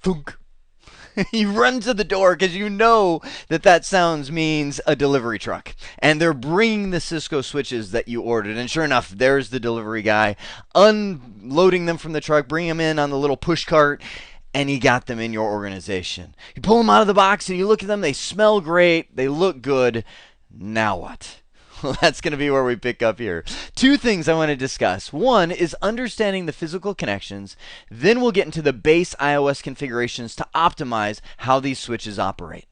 thunk. You run to the door because you know that that sounds means a delivery truck. And they're bringing the Cisco switches that you ordered. And sure enough, there's the delivery guy unloading them from the truck, bringing them in on the little push cart. And he got them in your organization. You pull them out of the box and you look at them. They smell great. They look good. Now what? Well, that's going to be where we pick up here. Two things I want to discuss. One is understanding the physical connections. Then we'll get into the base iOS configurations to optimize how these switches operate.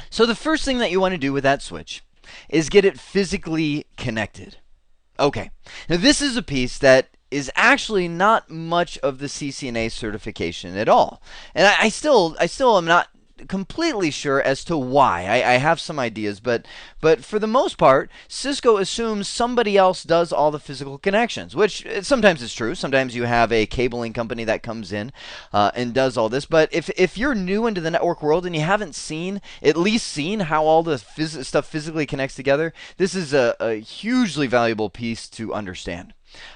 So the first thing that you want to do with that switch is get it physically connected. Okay, now this is a piece that is actually not much of the CCNA certification at all. And I still am not completely sure as to why. I have some ideas, but for the most part, Cisco assumes somebody else does all the physical connections, which sometimes is true. Sometimes you have a cabling company that comes in and does all this. But if you're new into the network world and you haven't at least seen how all the stuff physically connects together, this is a hugely valuable piece to understand.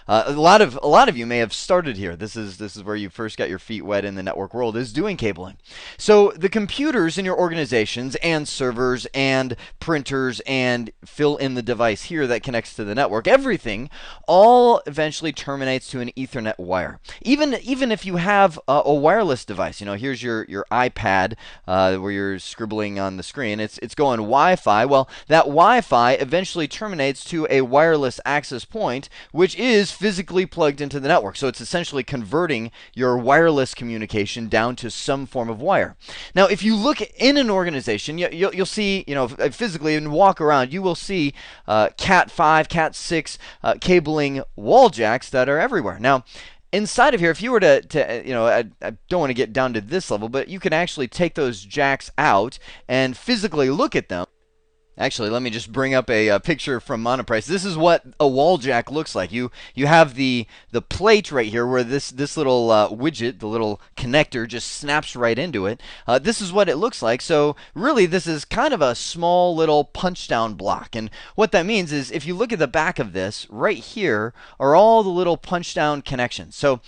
A lot of you may have started here. This is where you first got your feet wet in the network world, is doing cabling. So the computers in your organizations and servers and printers and fill in the device here that connects to the network, everything all eventually terminates to an Ethernet wire. Even if you have a wireless device, here's your iPad where you're scribbling on the screen. It's going Wi-Fi. Well, that Wi-Fi eventually terminates to a wireless access point, which is physically plugged into the network. So it's essentially converting your wireless communication down to some form of wire. Now, if you look in an organization, you'll see, physically and walk around, you will see Cat 5, Cat 6 cabling wall jacks that are everywhere. Now, inside of here, if you were to I don't want to get down to this level, but you can actually take those jacks out and physically look at them. Actually, let me just bring up a picture from Monoprice. This is what a wall jack looks like. You have the plate right here where this little widget, the little connector, just snaps right into it. This is what it looks like. So really, this is kind of a small little punch down block. And what that means is if you look at the back of this, right here are all the little punch down connections. So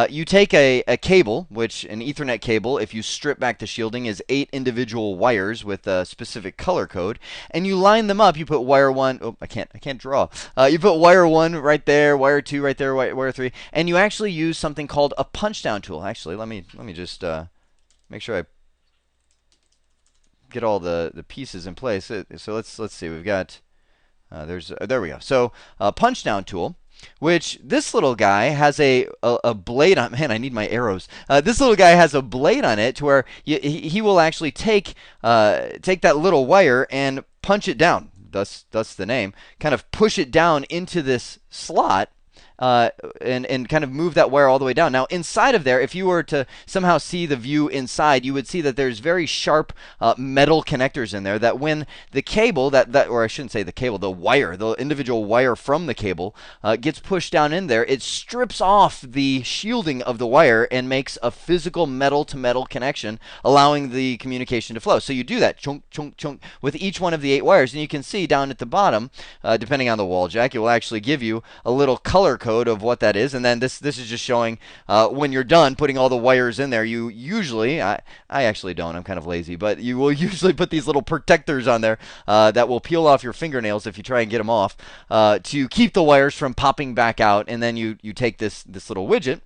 you take a cable, which an Ethernet cable, if you strip back the shielding, is 8 individual wires with a specific color code. And you line them up. You put wire 1. Oh, I can't draw. You put wire 1 right there, wire 2 right there, wire 3, and you actually use something called a punch down tool. Actually, let me just make sure I get all the pieces in place. So let's see. We've got there we go. So punch down tool, which this little guy has a blade on. Man, I need my arrows. This little guy has a blade on it to where he will actually take that little wire and punch it down. Thus the name. Kind of push it down into this slot. And kind of move that wire all the way down. Now, inside of there, if you were to somehow see the view inside, you would see that there's very sharp metal connectors in there that when the cable, or I shouldn't say the cable, the wire, the individual wire from the cable gets pushed down in there, it strips off the shielding of the wire and makes a physical metal-to-metal connection, allowing the communication to flow. So you do that, chunk, chunk, chunk, with each one of the 8 wires, and you can see down at the bottom, depending on the wall jack, it will actually give you a little color code of what that is, and then this is just showing when you're done putting all the wires in there. You usually, I actually don't, I'm kind of lazy, but you will usually put these little protectors on there that will peel off your fingernails if you try and get them off to keep the wires from popping back out, and then you take this little widget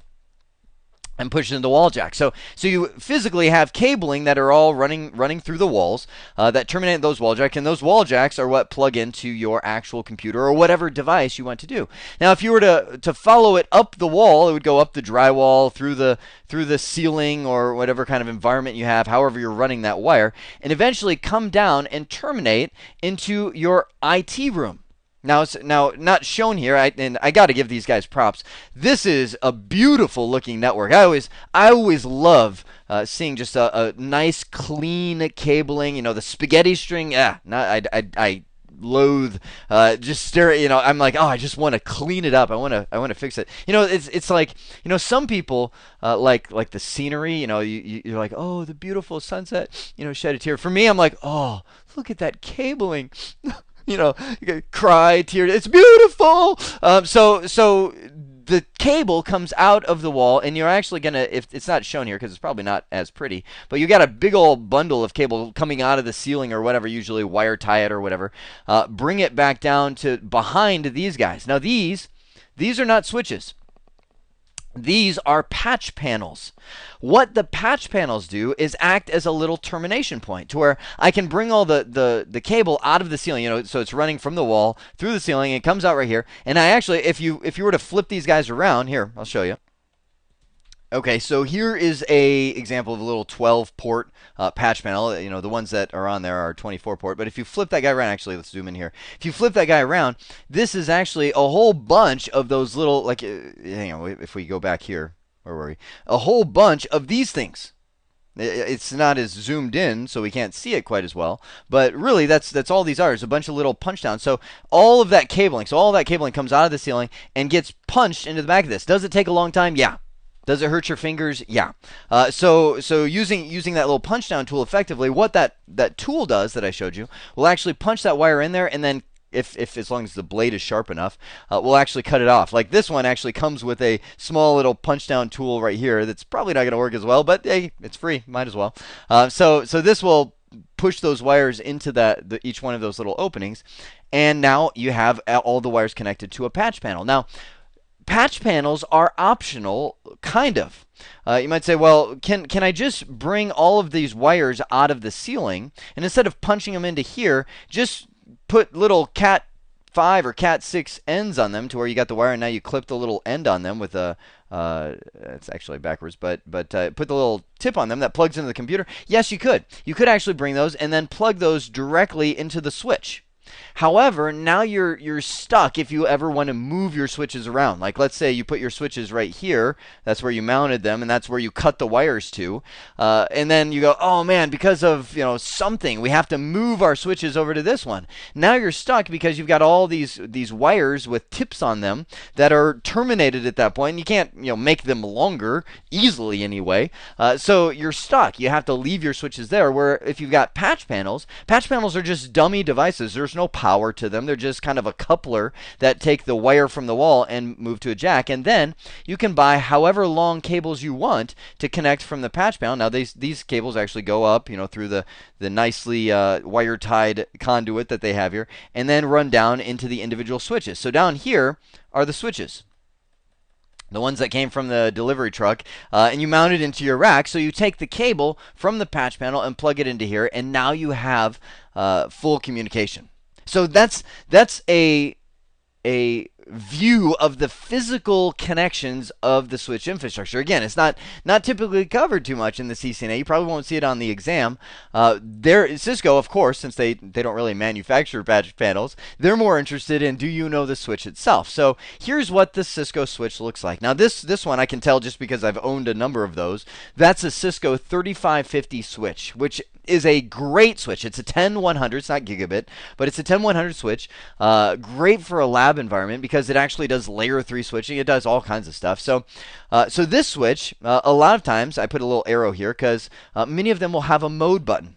and push it into the wall jack. So you physically have cabling that are all running through the walls that terminate those wall jacks, and those wall jacks are what plug into your actual computer or whatever device you want to do. Now, if you were to follow it up the wall, it would go up the drywall, through the ceiling or whatever kind of environment you have, however you're running that wire, and eventually come down and terminate into your IT room. Now, not shown here, and I got to give these guys props. This is a beautiful looking network. I always love seeing just a nice, clean cabling. The spaghetti string. I loathe just stare. I'm like, oh, I just want to clean it up. I want to fix it. It's like, some people like the scenery. You're like, oh, the beautiful sunset. Shed a tear. For me, I'm like, oh, look at that cabling. Cry, tear. It's beautiful. So the cable comes out of the wall, and you're actually going to, if it's not shown here because it's probably not as pretty, but you got a big old bundle of cable coming out of the ceiling or whatever, usually wire tie it or whatever. Bring it back down to behind these guys. Now these are not switches. These are patch panels. What the patch panels do is act as a little termination point to where I can bring all the cable out of the ceiling, so it's running from the wall through the ceiling, and it comes out right here. And I actually, if you were to flip these guys around, here, I'll show you. Okay, so here is a example of a little 12-port patch panel. The ones that are on there are 24-port. But if you flip that guy around, actually, let's zoom in here. If you flip that guy around, this is actually a whole bunch of those little, like, if we go back here, where were we? A whole bunch of these things. It's not as zoomed in, so we can't see it quite as well. But really, that's all these are. Is a bunch of little punch downs. So all of that cabling, comes out of the ceiling and gets punched into the back of this. Does it take a long time? Yeah. Does it hurt your fingers? Yeah. So using that little punch down tool effectively, what that tool does that I showed you will actually punch that wire in there, and then if as long as the blade is sharp enough, we'll actually cut it off. Like this one actually comes with a small little punch down tool right here that's probably not going to work as well, but hey, it's free, might as well. So this will push those wires into each one of those little openings, and now you have all the wires connected to a patch panel. Now, patch panels are optional, kind of. You might say, well, can I just bring all of these wires out of the ceiling, and instead of punching them into here, just put little Cat 5 or Cat 6 ends on them to where you got the wire, and now you clip the little end on them with a, it's actually backwards, but put the little tip on them that plugs into the computer. Yes, you could. You could actually bring those and then plug those directly into the switch. However, now you're stuck if you ever want to move your switches around. Like, let's say you put your switches right here. That's where you mounted them, and that's where you cut the wires to. And then you go, oh man, because of something, we have to move our switches over to this one. Now you're stuck because you've got all these wires with tips on them that are terminated at that point. And you can't make them longer easily anyway. So you're stuck. You have to leave your switches there. Where if you've got patch panels are just dummy devices. There's no power to them. They're just kind of a coupler that take the wire from the wall and move to a jack. And then you can buy however long cables you want to connect from the patch panel. Now these cables actually go up, through the nicely wire-tied conduit that they have here, and then run down into the individual switches. So down here are the switches. The ones that came from the delivery truck, and you mount it into your rack. So you take the cable from the patch panel and plug it into here, and now you have full communication. So that's a view of the physical connections of the switch infrastructure. Again, it's not typically covered too much in the CCNA. You probably won't see it on the exam. Cisco, of course, since they don't really manufacture patch panels, they're more interested in, do you know the switch itself? So here's what the Cisco switch looks like. Now this one I can tell just because I've owned a number of those. That's a Cisco 3550 switch, which is a great switch. It's a 10100. It's not gigabit, but it's a 10100 switch. Great for a lab environment because it actually does layer 3 switching. It does all kinds of stuff. So this switch, a lot of times, I put a little arrow here because many of them will have a mode button.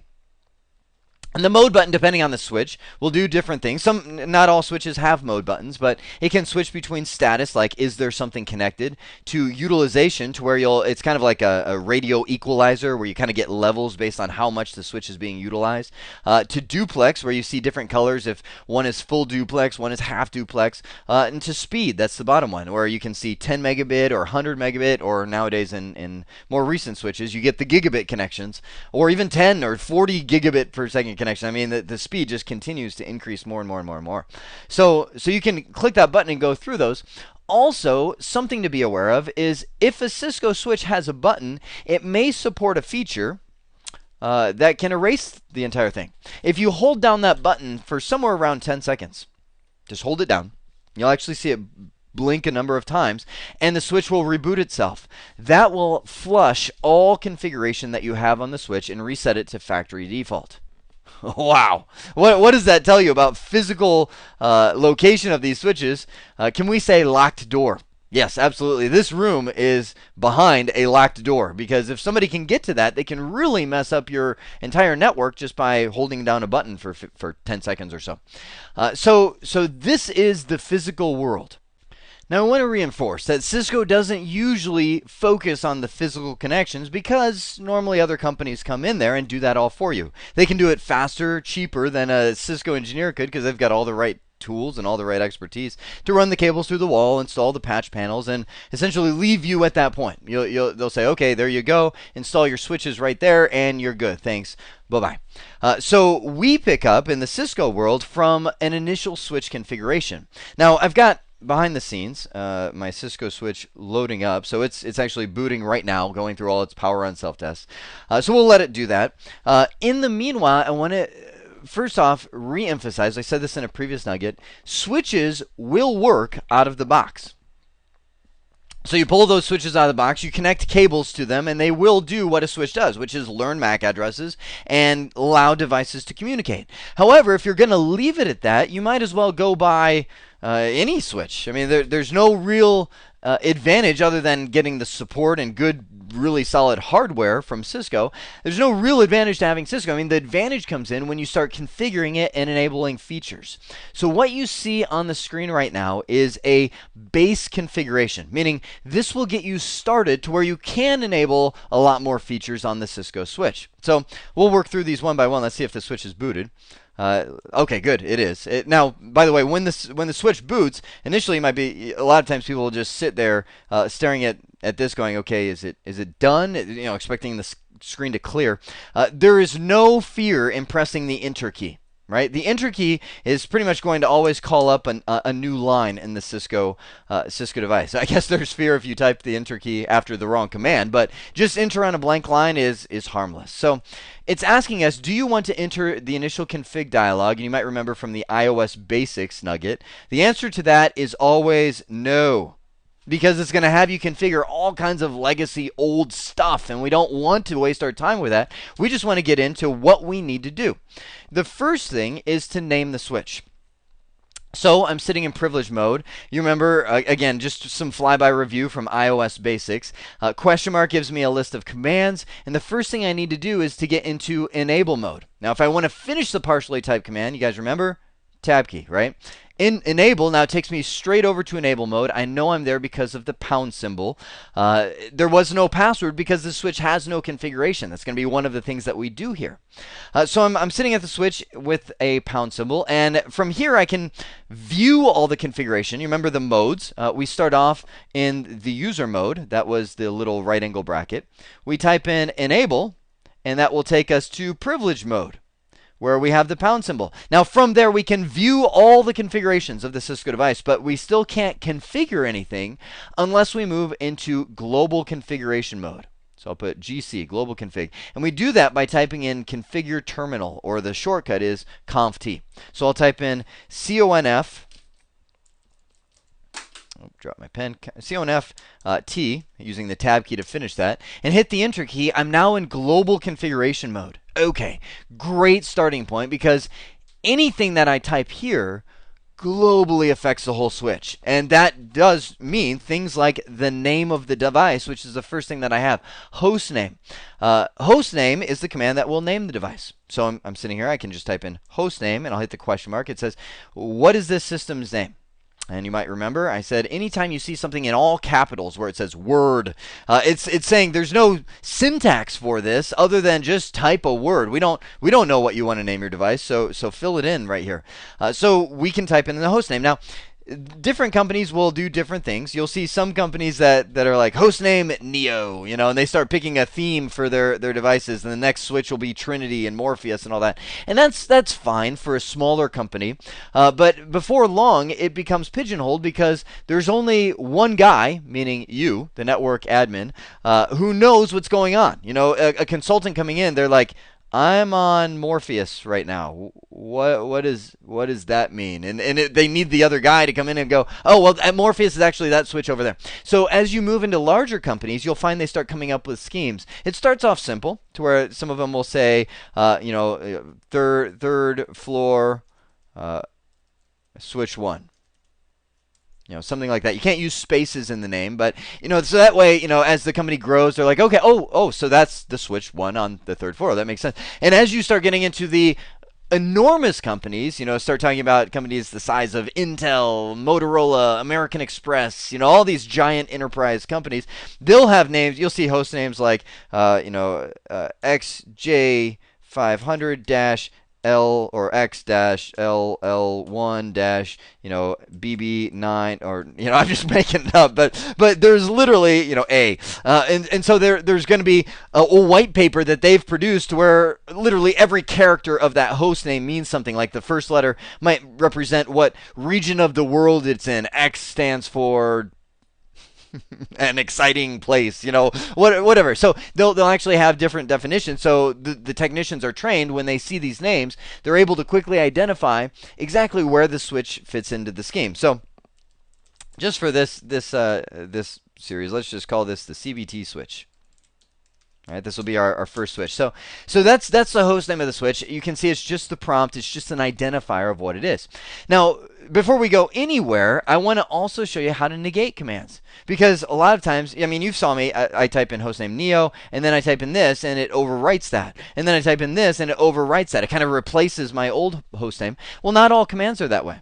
And the mode button, depending on the switch, will do different things. Not all switches have mode buttons, but it can switch between status, like is there something connected, to utilization, to where it's kind of like a radio equalizer, where you kind of get levels based on how much the switch is being utilized, to duplex, where you see different colors if one is full duplex, one is half duplex, and to speed, that's the bottom one, where you can see 10 megabit or 100 megabit, or nowadays in more recent switches, you get the gigabit connections, or even 10 or 40 gigabit per second connection. I mean, the speed just continues to increase more and more and more and more. So you can click that button and go through those. Also, something to be aware of is if a Cisco switch has a button, it may support a feature that can erase the entire thing. If you hold down that button for somewhere around 10 seconds, just hold it down. You'll actually see it blink a number of times, and the switch will reboot itself. That will flush all configuration that you have on the switch and reset it to factory default. Wow. What does that tell you about physical location of these switches? Can we say locked door? Yes, absolutely. This room is behind a locked door, because if somebody can get to that, they can really mess up your entire network just by holding down a button for 10 seconds or so. So this is the physical world. Now, I want to reinforce that Cisco doesn't usually focus on the physical connections because normally other companies come in there and do that all for you. They can do it faster, cheaper than a Cisco engineer could because they've got all the right tools and all the right expertise to run the cables through the wall, install the patch panels, and essentially leave you at that point. They'll say, okay, there you go, install your switches right there, and you're good. Thanks. Bye-bye. So we pick up in the Cisco world from an initial switch configuration. Now, I've got behind the scenes my Cisco switch loading up, so it's actually booting right now, going through all its power on self-tests. So we'll let it do that. In the meanwhile, I want to first off re-emphasize, I said this in a previous nugget, switches will work out of the box. So you pull those switches out of the box, you connect cables to them, and they will do what a switch does, which is learn MAC addresses and allow devices to communicate. However, if you're going to leave it at that, you might as well go buy any switch. I mean, there's no real advantage other than getting the support and good, really solid hardware from Cisco. There's no real advantage to having Cisco. I mean, the advantage comes in when you start configuring it and enabling features. So what you see on the screen right now is a base configuration, meaning this will get you started to where you can enable a lot more features on the Cisco switch. So we'll work through these one by one. Let's see if the switch is booted. Okay, good. It is. Now, by the way, when the switch boots, initially it might be a lot of times people will just sit there staring at this, going, okay, is it done? You know, expecting the screen to clear. There is no fear in pressing the enter key. Right? The enter key is pretty much going to always call up a new line in the Cisco device. I guess there's fear if you type the enter key after the wrong command, but just enter on a blank line is harmless. So it's asking us, do you want to enter the initial config dialog? And you might remember from the iOS basics nugget. The answer to that is always no, because it's going to have you configure all kinds of legacy old stuff, and we don't want to waste our time with that. We just want to get into what we need to do. The first thing is to name the switch. So I'm sitting in privilege mode. You remember, again, just some flyby review from iOS basics. Question mark gives me a list of commands, and the first thing I need to do is to get into enable mode. Now, if I want to finish the partially typed command, you guys remember? Tab key, right? In enable, now it takes me straight over to enable mode. I know I'm there because of the pound symbol. There was no password because the switch has no configuration. That's going to be one of the things that we do here. So I'm sitting at the switch with a pound symbol, and from here I can view all the configuration. You remember the modes. We start off in the user mode. That was the little right angle bracket. We type in enable, and that will take us to privilege mode, where we have the pound symbol. Now, from there, we can view all the configurations of the Cisco device, but we still can't configure anything unless we move into global configuration mode. So I'll put GC, global config. And we do that by typing in configure terminal, or the shortcut is conft. So I'll type in conf, drop my pen, conf T, using the tab key to finish that, and hit the enter key. I'm now in global configuration mode. Okay, great starting point, because anything that I type here globally affects the whole switch. And that does mean things like the name of the device, which is the first thing that I have. Hostname. Hostname is the command that will name the device. So I'm sitting here, I can just type in hostname, and I'll hit the question mark. It says, what is this system's name? And you might remember I said anytime you see something in all capitals where it says word, it's saying there's no syntax for this other than just type a word. We don't know what you want to name your device, so fill it in right here. So we can type in the host name. Now, different companies will do different things. You'll see some companies that are like hostname Neo, and they start picking a theme for their devices, and the next switch will be Trinity and Morpheus and all that. And that's fine for a smaller company. But before long, it becomes pigeonholed because there's only one guy, meaning you, the network admin, who knows what's going on. A consultant coming in, they're like, I'm on Morpheus right now. What does that mean? And they need the other guy to come in and go, oh, well, Morpheus is actually that switch over there. So as you move into larger companies, you'll find they start coming up with schemes. It starts off simple, to where some of them will say, third floor, switch 1. Something like that. You can't use spaces in the name, but, so that way, as the company grows, they're like, okay, so that's the switch 1 on the 3rd floor. That makes sense. And as you start getting into the enormous companies, start talking about companies the size of Intel, Motorola, American Express, all these giant enterprise companies, they'll have names. You'll see host names like, XJ500 L or X dash LL1 dash BB9, or I'm just making it up, but there's literally A, and so there's going to be a white paper that they've produced where literally every character of that host name means something. Like the first letter might represent what region of the world it's in. X stands for an exciting place, whatever. So they'll actually have different definitions. So the technicians are trained when they see these names, they're able to quickly identify exactly where the switch fits into the scheme. So just for this series, let's just call this the CBT switch. All right, this will be our first switch. So that's the host name of the switch. You can see it's just the prompt. It's just an identifier of what it is. Now, before we go anywhere, I want to also show you how to negate commands. Because a lot of times, you saw me, I type in hostname Neo, and then I type in this, and it overwrites that. And then I type in this, and it overwrites that. It kind of replaces my old hostname. Well, not all commands are that way.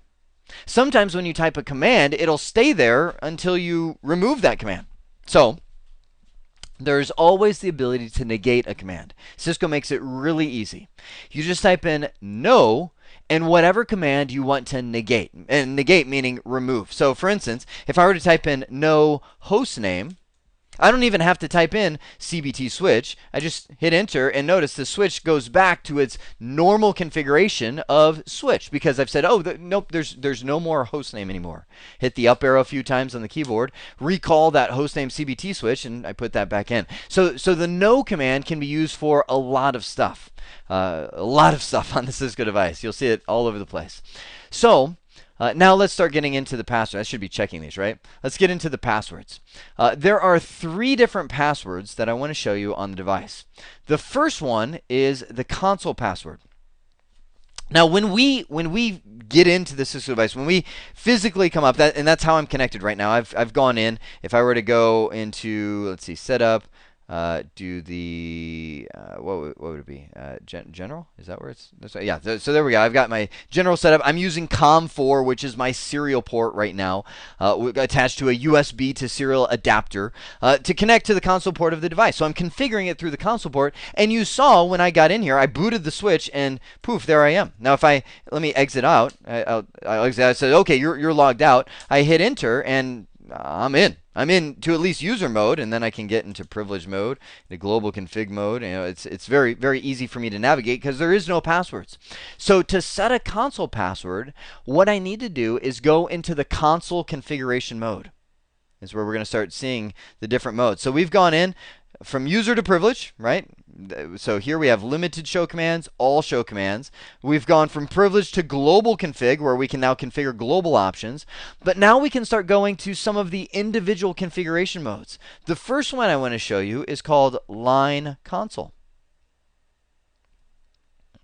Sometimes when you type a command, it'll stay there until you remove that command. So there's always the ability to negate a command. Cisco makes it really easy. You just type in no and whatever command you want to negate. And negate meaning remove. So for instance, if I were to type in no hostname, I don't even have to type in CBT switch. I just hit enter, and notice the switch goes back to its normal configuration of switch, because I've said, nope, there's no more hostname anymore. Hit the up arrow a few times on the keyboard, recall that hostname CBT switch, and I put that back in. So the no command can be used for a lot of stuff. A lot of stuff on the Cisco device. You'll see it all over the place. So now let's start getting into the password. I should be checking these, right? Let's get into the passwords. There are 3 different passwords that I want to show you on the device. The first one is the console password. Now, when we get into the Cisco device, when we physically come up, and that's how I'm connected right now. I've gone in. If I were to go into, let's see, setup, do the what would it be? General? Is that where it's? Yeah. So there we go. I've got my general setup. I'm using COM4, which is my serial port right now, attached to a USB to serial adapter to connect to the console port of the device. So I'm configuring it through the console port. And you saw when I got in here, I booted the switch, and poof, there I am. Now, let me exit out. I'll exit out. I said, okay, you're logged out. I hit enter, and I'm in. I'm into at least user mode, and then I can get into privilege mode, the global config mode. It's very, very easy for me to navigate because there is no passwords. So to set a console password, what I need to do is go into the console configuration mode. Is where we're going to start seeing the different modes. So we've gone in from user to privilege, right? So here we have limited show commands, all show commands. We've gone from privilege to global config, where we can now configure global options. But now we can start going to some of the individual configuration modes. The first one I want to show you is called line console.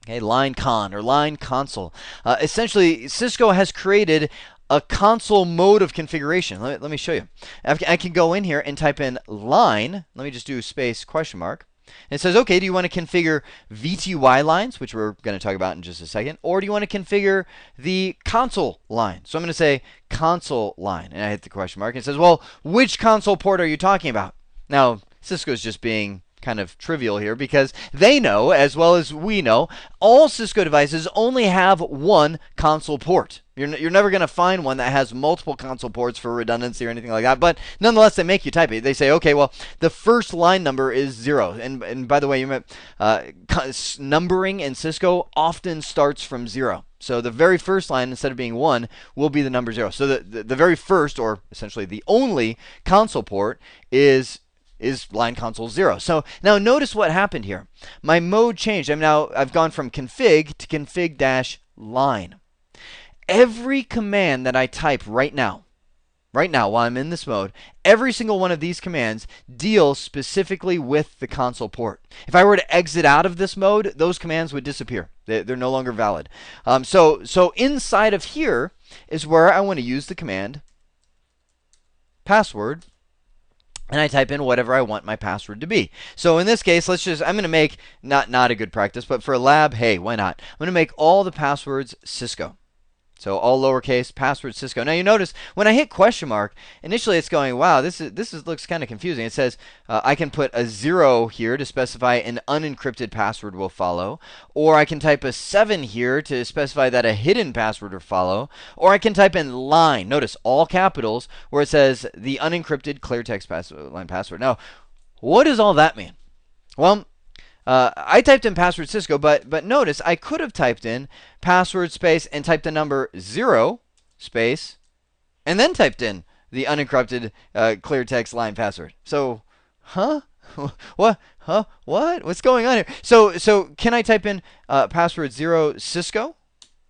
Okay, line con or line console. Essentially, Cisco has created a console mode of configuration. Let me show you. I can go in here and type in line. Let me just do space question mark. And it says, okay, do you want to configure VTY lines, which we're going to talk about in just a second, or do you want to configure the console line? So I'm going to say console line, and I hit the question mark. And it says, well, which console port are you talking about? Now, Cisco's just being kind of trivial here, because they know, as well as we know, all Cisco devices only have one console port. You're never going to find one that has multiple console ports for redundancy or anything like that. But nonetheless, they make you type it. They say, okay, well, the first line number is 0. And by the way, numbering in Cisco often starts from 0. So the very first line, instead of being 1, will be the number 0. So the very first, or essentially the only console port is line console 0. So now notice what happened here. My mode changed. I've gone from config to config-line. Every command that I type right now while I'm in this mode, every single one of these commands deals specifically with the console port. If I were to exit out of this mode, those commands would disappear. They're no longer valid. So inside of here is where I want to use the command password and I type in whatever I want my password to be. So in this case, I'm going to make, not a good practice, but for a lab, hey, why not? I'm going to make all the passwords Cisco. So all lowercase, password Cisco. Now you notice when I hit question mark, initially it's going, wow, looks kind of confusing. It says I can put a 0 here to specify an unencrypted password will follow, or I can type a 7 here to specify that a hidden password will follow, or I can type in line. Notice all capitals where it says the unencrypted clear text line password. Now, what does all that mean? Well, I typed in password Cisco, but notice I could have typed in password space and typed the number 0 space and then typed in the unencrypted clear text line password. So, huh? What? Huh? What? What's going on here? So can I type in password 0 Cisco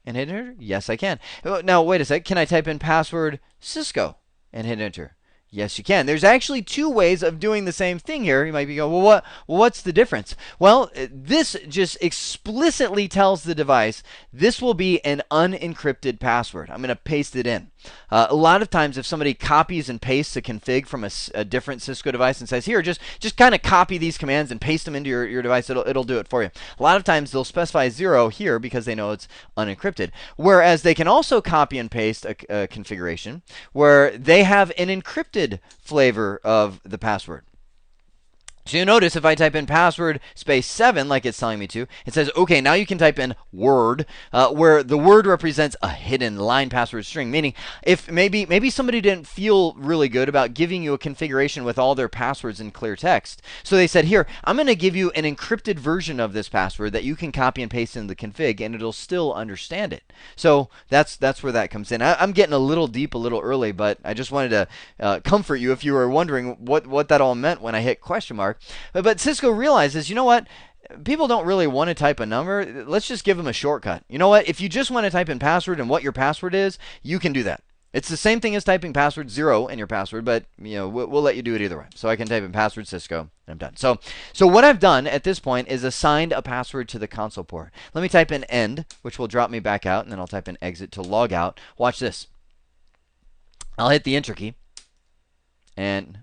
and hit enter? Yes, I can. Now, wait a sec. Can I type in password Cisco and hit enter? Yes, you can. There's actually two ways of doing the same thing here. You might be going, well, what's the difference? Well, this just explicitly tells the device this will be an unencrypted password. I'm going to paste it in. A lot of times if somebody copies and pastes a config from a different Cisco device and says, here, just kind of copy these commands and paste them into your device, it'll do it for you. A lot of times they'll specify 0 here because they know it's unencrypted. Whereas they can also copy and paste a configuration where they have an encrypted flavor of the password. So you notice if I type in password space 7 like it's telling me to, it says, okay, now you can type in word, where the word represents a hidden line password string, meaning if maybe somebody didn't feel really good about giving you a configuration with all their passwords in clear text. So they said, here, I'm going to give you an encrypted version of this password that you can copy and paste into the config and it'll still understand it. So that's where that comes in. I'm getting a little deep a little early, but I just wanted to comfort you if you were wondering what that all meant when I hit question mark. But Cisco realizes, you know what? People don't really want to type a number. Let's just give them a shortcut. You know what? If you just want to type in password and what your password is, you can do that. It's the same thing as typing password 0 in your password, but we'll let you do it either way. So I can type in password Cisco, and I'm done. So what I've done at this point is assigned a password to the console port. Let me type in end, which will drop me back out, and then I'll type in exit to log out. Watch this. I'll hit the enter key, and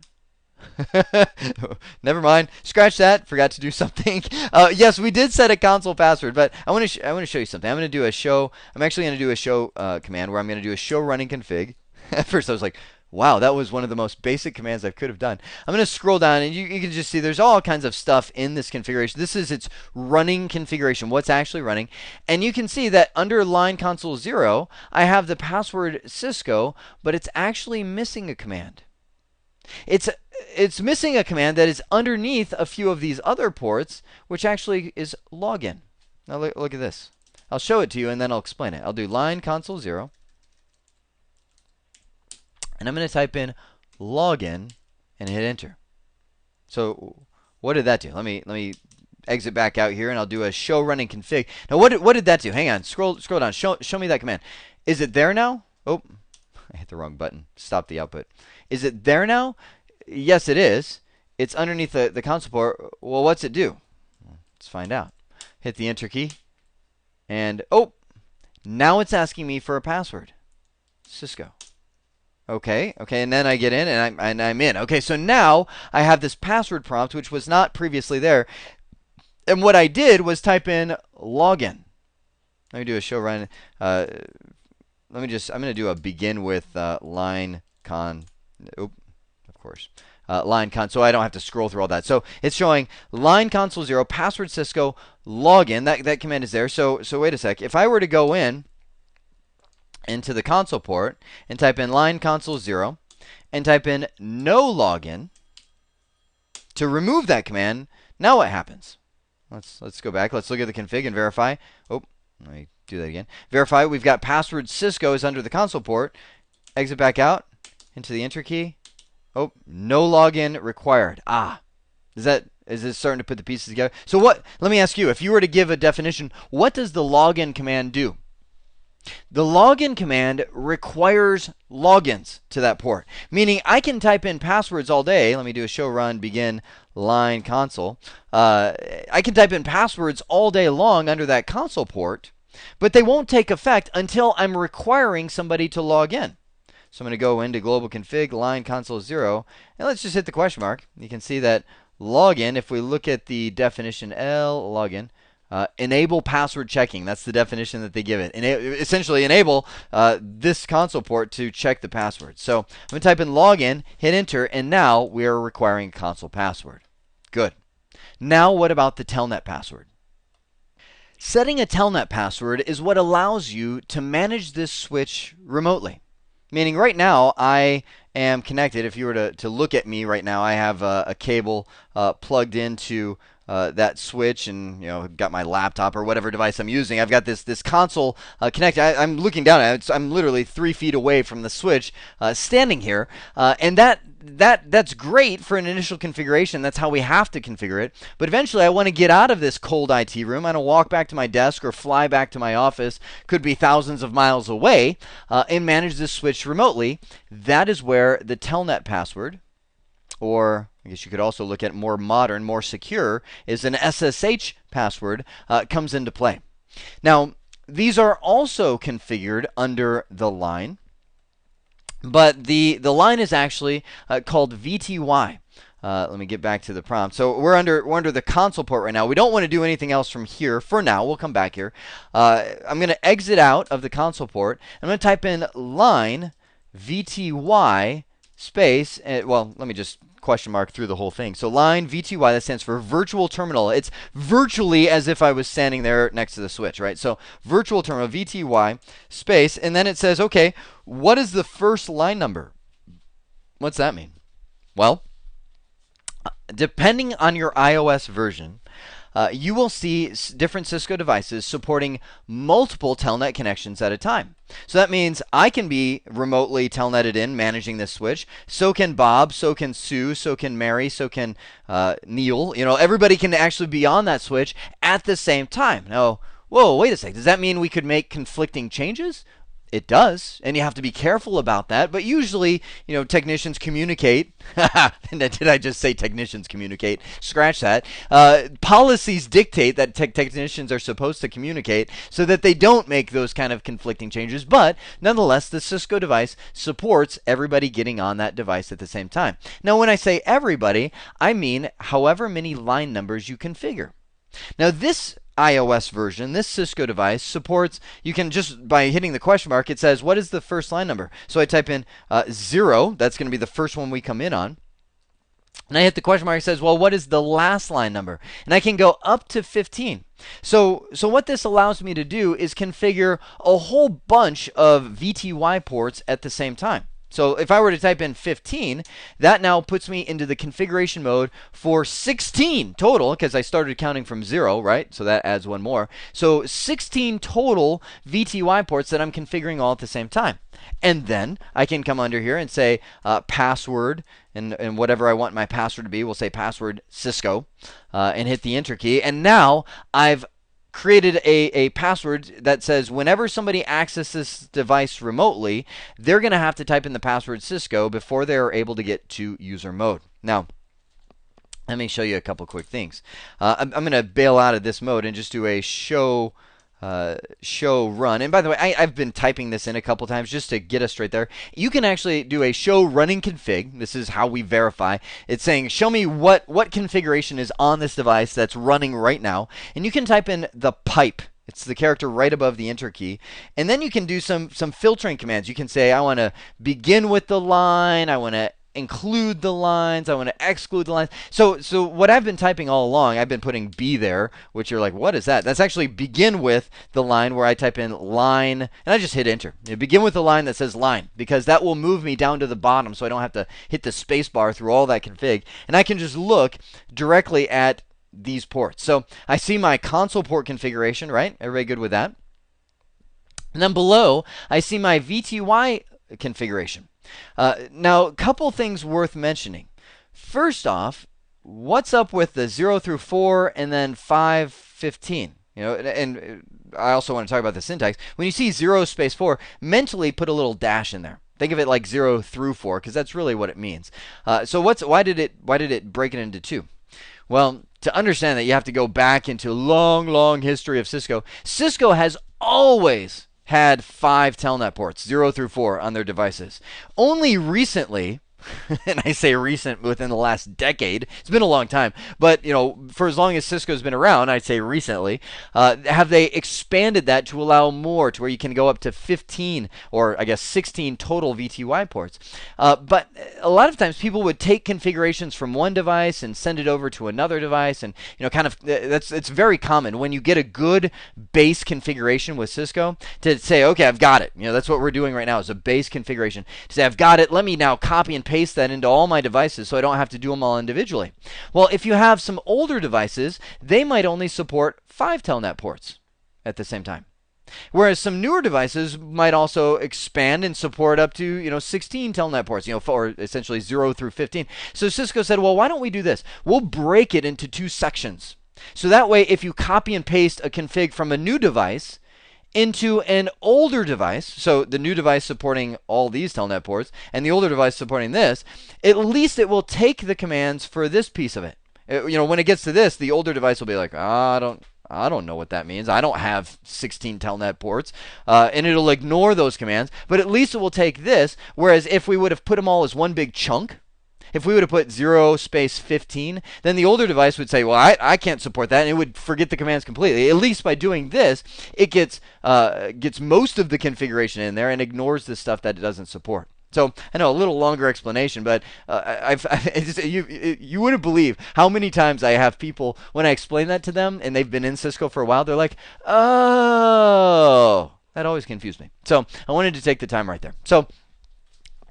never mind. Scratch that. Forgot to do something. Yes, we did set a console password, but I want to show you something. I'm going to do a show. I'm actually going to do a show command where I'm going to do a show running config. At first, I was like, wow, that was one of the most basic commands I could have done. I'm going to scroll down, and you can just see there's all kinds of stuff in this configuration. This is its running configuration, what's actually running. And you can see that under line console 0, I have the password Cisco, but it's actually missing a command. It's missing a command that is underneath a few of these other ports, which actually is login. Now look at this. I'll show it to you and then I'll explain it. I'll do line console 0. And I'm going to type in login and hit enter. So what did that do? Let me exit back out here and I'll do a show running config. Now what did that do? Hang on. Scroll down. Show me that command. Is it there now? Oh, I hit the wrong button. Stop the output. Is it there now? Yes, it is. It's underneath the console port. Well, what's it do? Let's find out. Hit the enter key. And, oh, now it's asking me for a password. Cisco. Okay, and then I get in and I'm in. Okay, so now I have this password prompt, which was not previously there. And what I did was type in login. Let me do a show run. I'm going to do a begin with line con. Oop, of course. Line con, so I don't have to scroll through all that. So it's showing line console 0, password Cisco, login. That command is there. So wait a sec. If I were to go into the console port and type in line console 0 and type in no login to remove that command, now what happens? Let's go back. Let's look at the config and verify. Oh, let me do that again. Verify. We've got password Cisco is under the console port. Exit back out into the enter key. Oh, no login required. Is this starting to put the pieces together? So let me ask you, if you were to give a definition, what does the login command do? The login command requires logins to that port, meaning I can type in passwords all day. Let me do a show run begin line console. I can type in passwords all day long under that console port, but they won't take effect until I'm requiring somebody to log in. So I'm going to go into global config, line console 0, and let's just hit the question mark. You can see that login, if we look at the definition L, login, enable password checking. That's the definition that they give it. Essentially enable this console port to check the password. So I'm going to type in login, hit enter, and now we are requiring a console password. Good. Now what about the telnet password? Setting a telnet password is what allows you to manage this switch remotely. Meaning right now I am connected. If you were to look at me right now, I have a cable plugged into that switch, and got my laptop or whatever device I'm using. I've got this console connected. I'm looking down at it. I'm literally 3 feet away from the switch, standing here, and that's great for an initial configuration. That's how we have to configure it. But eventually, I want to get out of this cold IT room. I want to walk back to my desk or fly back to my office. Could be thousands of miles away, and manage this switch remotely. That is where the telnet password, or I guess you could also look at more modern, more secure, is an SSH password, comes into play. Now, these are also configured under the line, but the line is actually called VTY. Let me get back to the prompt. So we're under the console port right now. We don't want to do anything else from here for now. We'll come back here. I'm going to exit out of the console port. I'm going to type in line VTY space. Well, let me just question mark through the whole thing. So line VTY, that stands for virtual terminal. It's virtually as if I was standing there next to the switch, right? So virtual terminal, VTY space, and then it says, okay, what is the first line number? What's that mean? Well, depending on your iOS version, you will see different Cisco devices supporting multiple telnet connections at a time. So that means I can be remotely telnetted in managing this switch. So can Bob, so can Sue, so can Mary, so can Neil. Everybody can actually be on that switch at the same time. Now, whoa, wait a sec. Does that mean we could make conflicting changes? It does, and you have to be careful about that. But usually, technicians communicate. Did I just say technicians communicate? Scratch that. Policies dictate that technicians are supposed to communicate so that they don't make those kind of conflicting changes. But nonetheless, the Cisco device supports everybody getting on that device at the same time. Now, when I say everybody, I mean however many line numbers you configure. Now, this iOS version, this Cisco device supports, you can just by hitting the question mark, it says, what is the first line number? So I type in 0. That's going to be the first one we come in on. And I hit the question mark, it says, well, what is the last line number? And I can go up to 15. So what this allows me to do is configure a whole bunch of VTY ports at the same time. So if I were to type in 15, that now puts me into the configuration mode for 16 total, because I started counting from 0, right? So that adds one more. So 16 total VTY ports that I'm configuring all at the same time. And then I can come under here and say password, and whatever I want my password to be, we'll say password Cisco, and hit the enter key. And now I've created a password that says whenever somebody accesses this device remotely, they're going to have to type in the password Cisco before they're able to get to user mode. Now, let me show you a couple quick things. I'm going to bail out of this mode and just do a show run. And by the way, I've been typing this in a couple times just to get us straight there. You can actually do a show running config. This is how we verify. It's saying, show me what configuration is on this device that's running right now. And you can type in the pipe. It's the character right above the enter key. And then you can do some filtering commands. You can say, I want to begin with the line. I want to include the lines. I want to exclude the lines. So what I've been typing all along, I've been putting B there, which you're like, what is that? That's actually begin with the line, where I type in line, and I just hit enter. Begin with the line that says line, because that will move me down to the bottom so I don't have to hit the space bar through all that config. And I can just look directly at these ports. So I see my console port configuration, right? Everybody good with that? And then below, I see my VTY configuration. Now, a couple things worth mentioning. First off, what's up with the 0 through 4 and then 5, 15? And I also want to talk about the syntax. When you see 0 space 4, mentally put a little dash in there. Think of it like 0 through 4, because that's really what it means. So why did it break it into 2? Well, to understand that, you have to go back into long history of Cisco. Cisco has always had 5 Telnet ports, 0 through 4, on their devices. Only recently, and I say recent within the last decade, it's been a long time, but for as long as Cisco's been around, I'd say recently, have they expanded that to allow more, to where you can go up to 15 or I guess 16 total VTY ports. But a lot of times people would take configurations from one device and send it over to another device, and it's very common when you get a good base configuration with Cisco to say, okay, I've got it. That's what we're doing right now, is a base configuration. To say, I've got it, let me now copy and paste that into all my devices so I don't have to do them all individually. Well, if you have some older devices, they might only support 5 Telnet ports at the same time. Whereas some newer devices might also expand and support up to 16 Telnet ports, or essentially 0 through 15. So Cisco said, well, why don't we do this? We'll break it into 2 sections. So that way, if you copy and paste a config from a new device into an older device, so the new device supporting all these Telnet ports and the older device supporting this, at least it will take the commands for this piece of it. When it gets to this, the older device will be like, I don't know what that means. I don't have 16 Telnet ports, and it'll ignore those commands. But at least it will take this. Whereas if we would have put them all as one big chunk, if we would have put 0 space 15, then the older device would say, well, I can't support that, and it would forget the commands completely. At least by doing this, it gets most of the configuration in there and ignores the stuff that it doesn't support. So I know a little longer explanation, but you wouldn't believe how many times I have people, when I explain that to them and they've been in Cisco for a while, they're like, oh, that always confused me. So I wanted to take the time right there. So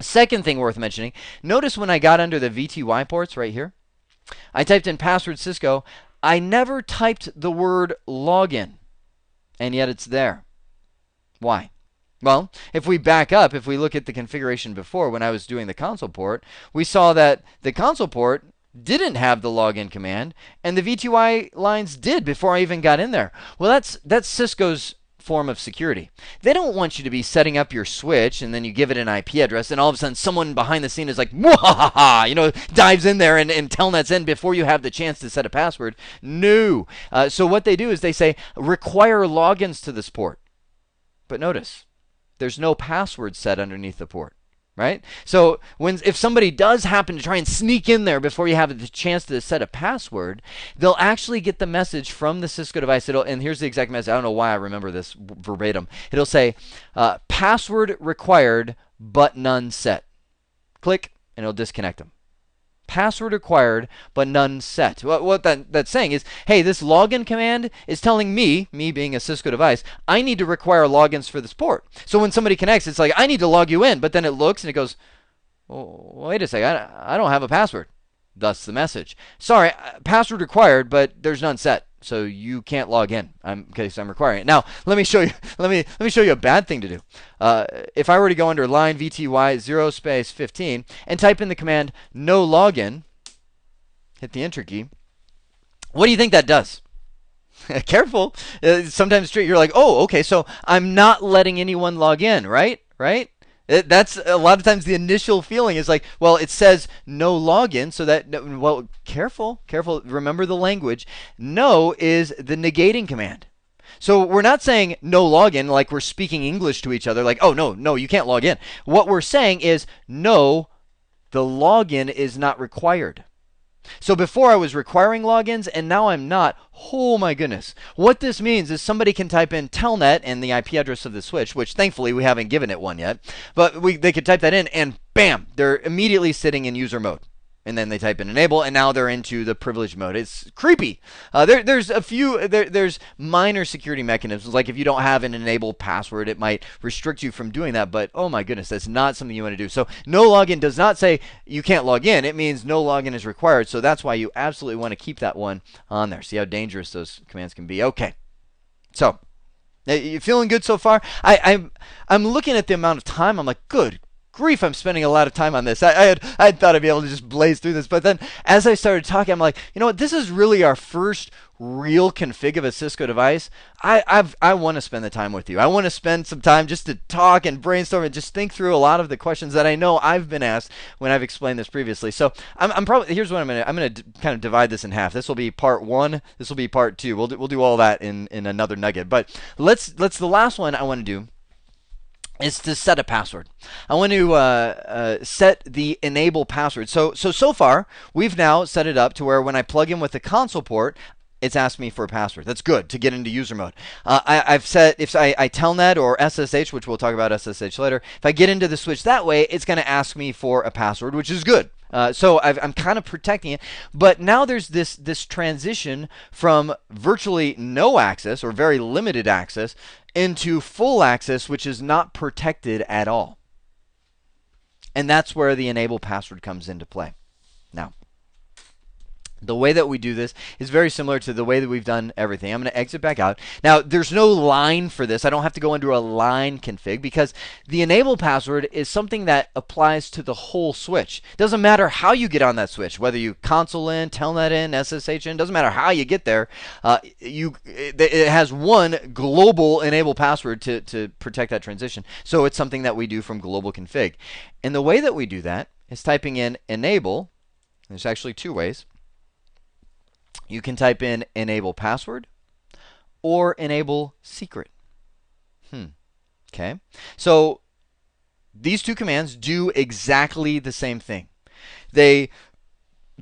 second thing worth mentioning, notice when I got under the VTY ports right here, I typed in password Cisco. I never typed the word login, and yet it's there. Why? Well, if we back up, if we look at the configuration before when I was doing the console port, we saw that the console port didn't have the login command, and the VTY lines did before I even got in there. Well, that's Cisco's form of security. They don't want you to be setting up your switch and then you give it an IP address and all of a sudden someone behind the scene is like, dives in there and telnets in before you have the chance to set a password. No. So what they do is they say require logins to this port. But notice, there's no password set underneath the port. Right? So if somebody does happen to try and sneak in there before you have the chance to set a password, they'll actually get the message from the Cisco device. And here's the exact message. I don't know why I remember this verbatim. It'll say, password required, but none set. Click, and it'll disconnect them. Password required, but none set. What that's saying is, hey, this login command is telling me being a Cisco device, I need to require logins for this port. So when somebody connects, it's like, I need to log you in. But then it looks and it goes, oh, wait a second, I don't have a password. Thus the message. Sorry, password required, but there's none set. So you can't log in. I'm requiring it. Now, let me show you. Let me show you a bad thing to do. If I were to go under line VTY 0 space 15 and type in the command no login, hit the enter key. What do you think that does? Careful. Sometimes you're like, oh, okay, so I'm not letting anyone log in, right? Right? That's a lot of times the initial feeling is like, well, it says no login, so that, well, careful, remember the language. No is the negating command. So we're not saying no login like we're speaking English to each other, like, oh, no, you can't log in. What we're saying is, no, the login is not required. So before I was requiring logins, and now I'm not. Oh my goodness. What this means is somebody can type in telnet and the IP address of the switch, which thankfully we haven't given it one yet. But they could type that in and bam, they're immediately sitting in user mode. And then they type in enable, and now they're into the privilege mode. It's creepy. There's minor security mechanisms, like if you don't have an enabled password, it might restrict you from doing that. But oh my goodness, that's not something you want to do. So no login does not say you can't log in. It means no login is required. So that's why you absolutely want to keep that one on there. See how dangerous those commands can be. Okay. So you feeling good so far? I'm looking at the amount of time. I'm like, good grief, I'm spending a lot of time on this. I had thought I'd be able to just blaze through this, but then as I started talking, I'm like, you know what, this is really our first real config of a Cisco device. I want to spend the time with you. I want to spend some time just to talk and brainstorm and just think through a lot of the questions that I know I've been asked when I've explained this previously. So I'm probably, here's what I'm gonna kind of divide this in half. This will be part 1. This will be part 2. We'll do all that in another nugget. But let's the last one I want to do is to set a password. I want to set the enable password. So far, we've now set it up to where when I plug in with the console port, it's asked me for a password. That's good to get into user mode. I've set, if I telnet or SSH, which we'll talk about SSH later, if I get into the switch that way, it's going to ask me for a password, which is good. So I'm kind of protecting it. But now there's this transition from virtually no access or very limited access into full access, which is not protected at all. And that's where the enable password comes into play. Now, the way that we do this is very similar to the way that we've done everything. I'm going to exit back out. Now, there's no line for this. I don't have to go into a line config because the enable password is something that applies to the whole switch. It doesn't matter how you get on that switch, whether you console in, telnet in, SSH in, doesn't matter how you get there. It has one global enable password to protect that transition. So it's something that we do from global config. And the way that we do that is typing in enable. There's actually two ways. You can type in enable password or enable secret. Okay. So these two commands do exactly the same thing. They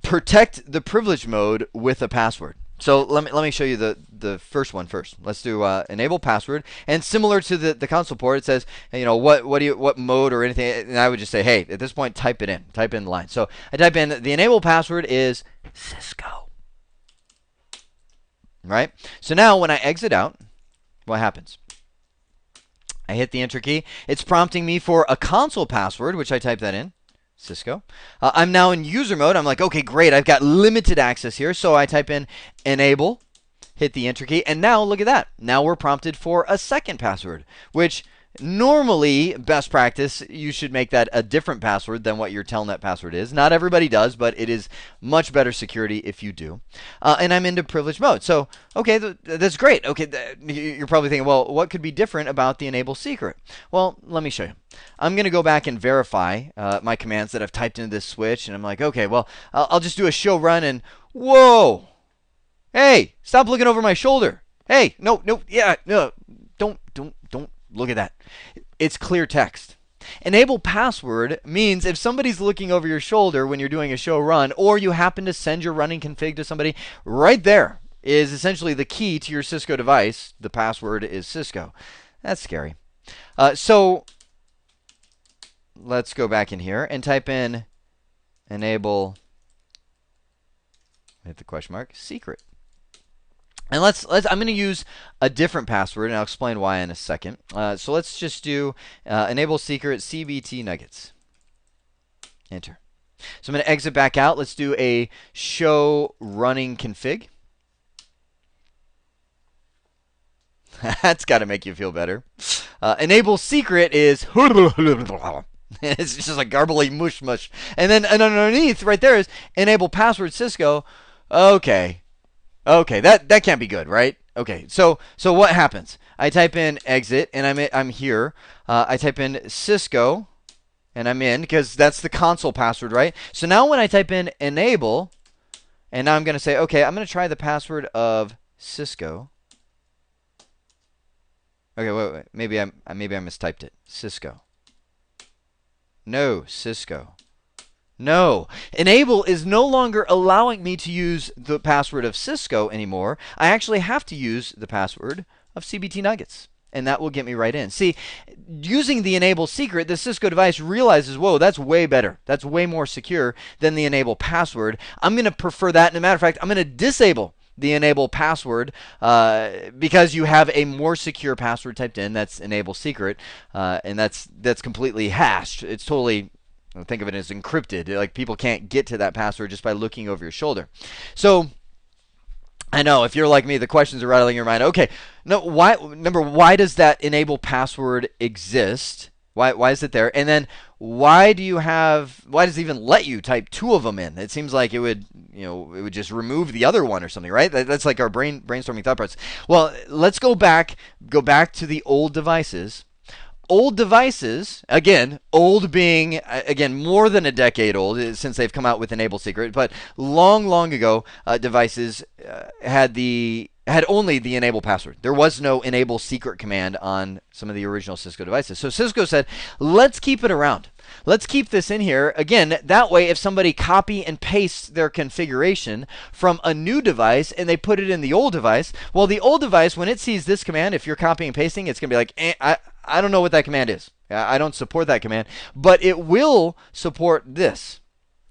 protect the privilege mode with a password. So let me show you the first one first. Let's do enable password, and similar to the console port, it says what mode or anything, and I would just say, hey, at this point type in the line. So I type in the enable password is Cisco. Right? So now when I exit out, what happens? I hit the enter key. It's prompting me for a console password, which I type that in, Cisco. I'm now in user mode. I'm like, okay, great. I've got limited access here. So I type in enable, hit the enter key, and now look at that. Now we're prompted for a second password, which normally, best practice, you should make that a different password than what your telnet password is. Not everybody does, but it is much better security if you do. And I'm into privilege mode. So, okay, that's great. Okay, you're probably thinking, well, what could be different about the enable secret? Well, let me show you. I'm going to go back and verify my commands that I've typed into this switch. And I'm like, okay, well, I'll just do a show run and, whoa, hey, stop looking over my shoulder. Hey, no, don't look at that. It's clear text. Enable password means if somebody's looking over your shoulder when you're doing a show run, or you happen to send your running config to somebody, right there is essentially the key to your Cisco device. The password is Cisco. That's scary. So let's go back in here and type in enable, hit the question mark, secret. And I'm going to use a different password, and I'll explain why in a second. So let's just do enable secret CBT nuggets. Enter. So I'm going to exit back out. Let's do a show running config. That's got to make you feel better. Enable secret is it's just like garbly mush. And then underneath right there is enable password Cisco. Okay, that can't be good, right? Okay, so what happens? I type in exit, and I'm here. I type in Cisco, and I'm in, because that's the console password, right? So now when I type in enable, and now I'm going to say, okay, I'm going to try the password of Cisco. Okay, wait. Maybe I mistyped it. Cisco. No, Cisco. No. Enable is no longer allowing me to use the password of Cisco anymore. I actually have to use the password of CBT Nuggets. And that will get me right in. See, using the enable secret, the Cisco device realizes, whoa, that's way better. That's way more secure than the enable password. I'm going to prefer that. And as a matter of fact, I'm going to disable the enable password because you have a more secure password typed in. That's enable secret. And that's completely hashed. It's totally... think of it as encrypted. Like people can't get to that password just by looking over your shoulder. So I know if you're like me, the questions are rattling in your mind. Okay, no, why does that enable password exist? Why is it there? And then why does it even let you type two of them in? It seems like it would just remove the other one or something, right? That's like our brainstorming thought process. Well, let's go back to the old devices. Old devices, again, old being, more than a decade old since they've come out with Enable Secret, but long ago, devices had the It had only the enable password. There was no enable secret command on some of the original Cisco devices. So Cisco said, let's keep it around. Let's keep this in here. Again, that way if somebody copy and pastes their configuration from a new device and they put it in the old device, well, the old device, when it sees this command, if you're copying and pasting, it's going to be like, I don't know what that command is. I don't support that command. But it will support this.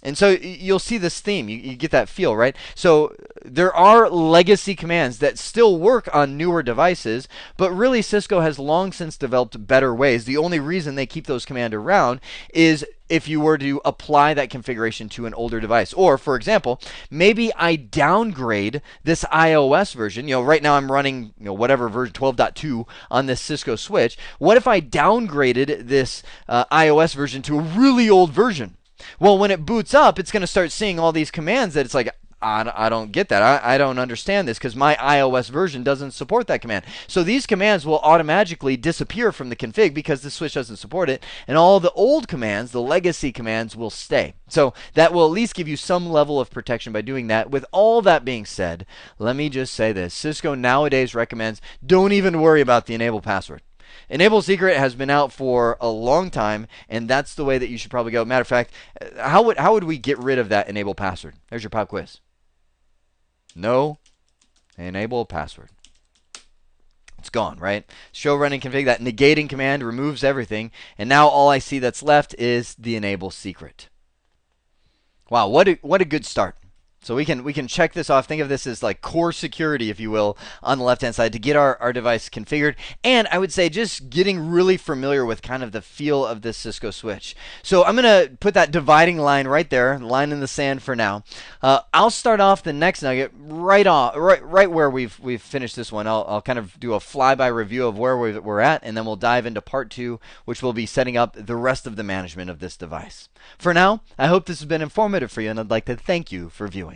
And so you'll see this theme. You get that feel, right? So there are legacy commands that still work on newer devices, but really Cisco has long since developed better ways. The only reason they keep those commands around is if you were to apply that configuration to an older device. Or, for example, maybe I downgrade this iOS version. Right now I'm running whatever version 12.2 on this Cisco switch. What if I downgraded this iOS version to a really old version? Well, when it boots up, it's going to start seeing all these commands that it's like, I don't get that. I don't understand this because my iOS version doesn't support that command. So these commands will automatically disappear from the config because the switch doesn't support it. And all the old commands, the legacy commands, will stay. So that will at least give you some level of protection by doing that. With all that being said, let me just say this. Cisco nowadays recommends don't even worry about the enable password. Enable secret has been out for a long time, and that's the way that you should probably go. Matter of fact, how would we get rid of that enable password? There's your pop quiz. No enable password. It's gone, right? Show running config, that negating command removes everything, and now all I see that's left is the enable secret. Wow, what a good start. So we can check this off. Think of this as like core security, if you will, on the left-hand side to get our device configured. And I would say just getting really familiar with kind of the feel of this Cisco switch. So I'm going to put that dividing line right there, line in the sand for now. I'll start off the next nugget right where we've finished this one. I'll kind of do a flyby review of where we're at, and then we'll dive into part 2, which will be setting up the rest of the management of this device. For now, I hope this has been informative for you, and I'd like to thank you for viewing.